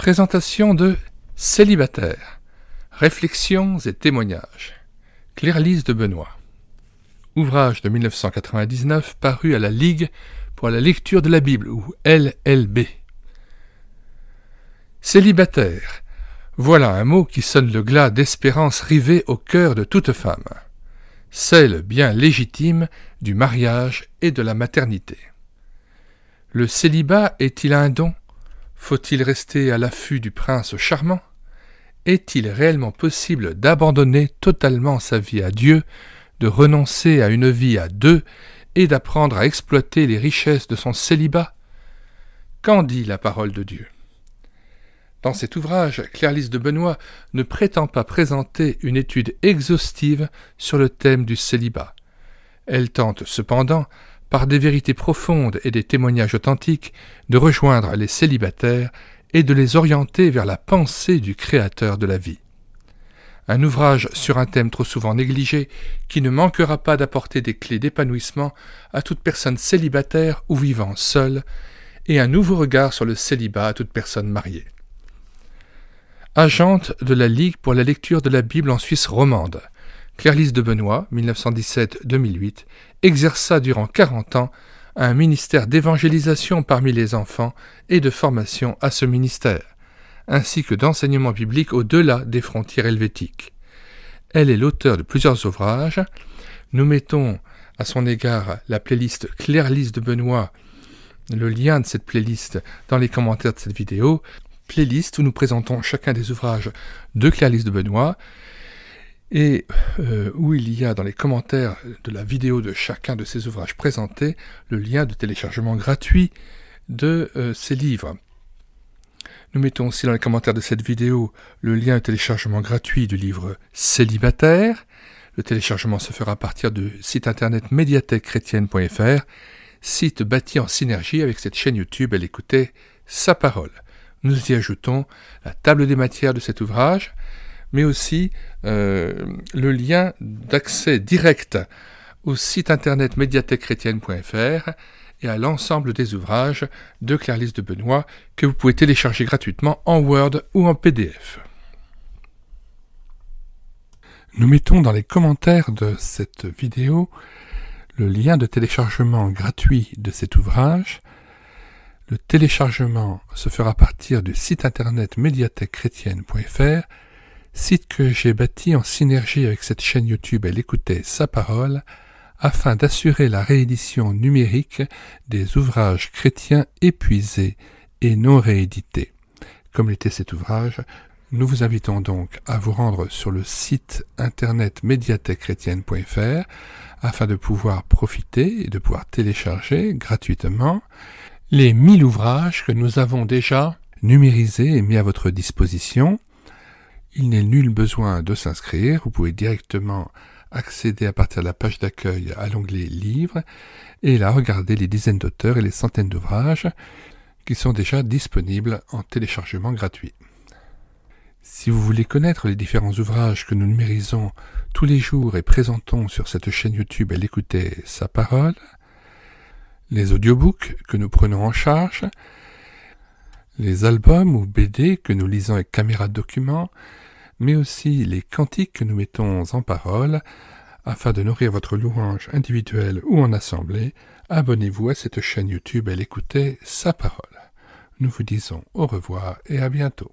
Présentation de Célibataire, réflexions et témoignages. Claire-Lise de Benoît. Ouvrage de 1999 paru à la Ligue pour la lecture de la Bible, ou LLB. Célibataire, voilà un mot qui sonne le glas d'espérance rivée au cœur de toute femme. C'est le bien légitime du mariage et de la maternité. Le célibat est-il un don ? Faut-il rester à l'affût du prince charmant ? Est-il réellement possible d'abandonner totalement sa vie à Dieu, de renoncer à une vie à deux et d'apprendre à exploiter les richesses de son célibat ? Qu'en dit la parole de Dieu ? Dans cet ouvrage, Claire-Lise de Benoît ne prétend pas présenter une étude exhaustive sur le thème du célibat. Elle tente cependant, par des vérités profondes et des témoignages authentiques, de rejoindre les célibataires et de les orienter vers la pensée du Créateur de la vie. Un ouvrage sur un thème trop souvent négligé, qui ne manquera pas d'apporter des clés d'épanouissement à toute personne célibataire ou vivant seule, et un nouveau regard sur le célibat à toute personne mariée. Agente de la Ligue pour la lecture de la Bible en Suisse romande, Claire-Lise de Benoît, 1917-2008, exerça durant 40 ans un ministère d'évangélisation parmi les enfants et de formation à ce ministère, ainsi que d'enseignement biblique au-delà des frontières helvétiques. Elle est l'auteure de plusieurs ouvrages. Nous mettons à son égard la playlist Claire-Lise de Benoît, le lien de cette playlist dans les commentaires de cette vidéo, playlist où nous présentons chacun des ouvrages de Claire-Lise de Benoît, et où il y a dans les commentaires de la vidéo de chacun de ces ouvrages présentés le lien de téléchargement gratuit de ces livres. Nous mettons aussi dans les commentaires de cette vidéo le lien de téléchargement gratuit du livre Célibataire. Le téléchargement se fera à partir du site internet médiathèquechrétienne.fr, site bâti en synergie avec cette chaîne YouTube Elle écoutait sa parole. Nous y ajoutons la table des matières de cet ouvrage, mais aussi le lien d'accès direct au site internet médiathèquechrétienne.fr et à l'ensemble des ouvrages de Claire-Lise de Benoît que vous pouvez télécharger gratuitement en Word ou en PDF. Nous mettons dans les commentaires de cette vidéo le lien de téléchargement gratuit de cet ouvrage. Le téléchargement se fera à partir du site internet médiathèquechrétienne.fr, site que j'ai bâti en synergie avec cette chaîne YouTube Elle écoutait sa parole, afin d'assurer la réédition numérique des ouvrages chrétiens épuisés et non réédités. Comme l'était cet ouvrage, nous vous invitons donc à vous rendre sur le site internet médiathèquechrétienne.fr afin de pouvoir profiter et de pouvoir télécharger gratuitement les 1000 ouvrages que nous avons déjà numérisés et mis à votre disposition. Il n'est nul besoin de s'inscrire, vous pouvez directement accéder à partir de la page d'accueil à l'onglet Livres et là regarder les dizaines d'auteurs et les centaines d'ouvrages qui sont déjà disponibles en téléchargement gratuit. Si vous voulez connaître les différents ouvrages que nous numérisons tous les jours et présentons sur cette chaîne YouTube Elle écoutait sa parole, les audiobooks que nous prenons en charge, les albums ou BD que nous lisons avec caméra de document, mais aussi les cantiques que nous mettons en parole, afin de nourrir votre louange individuelle ou en assemblée, abonnez-vous à cette chaîne YouTube Elle écoutait sa parole. Nous vous disons au revoir et à bientôt.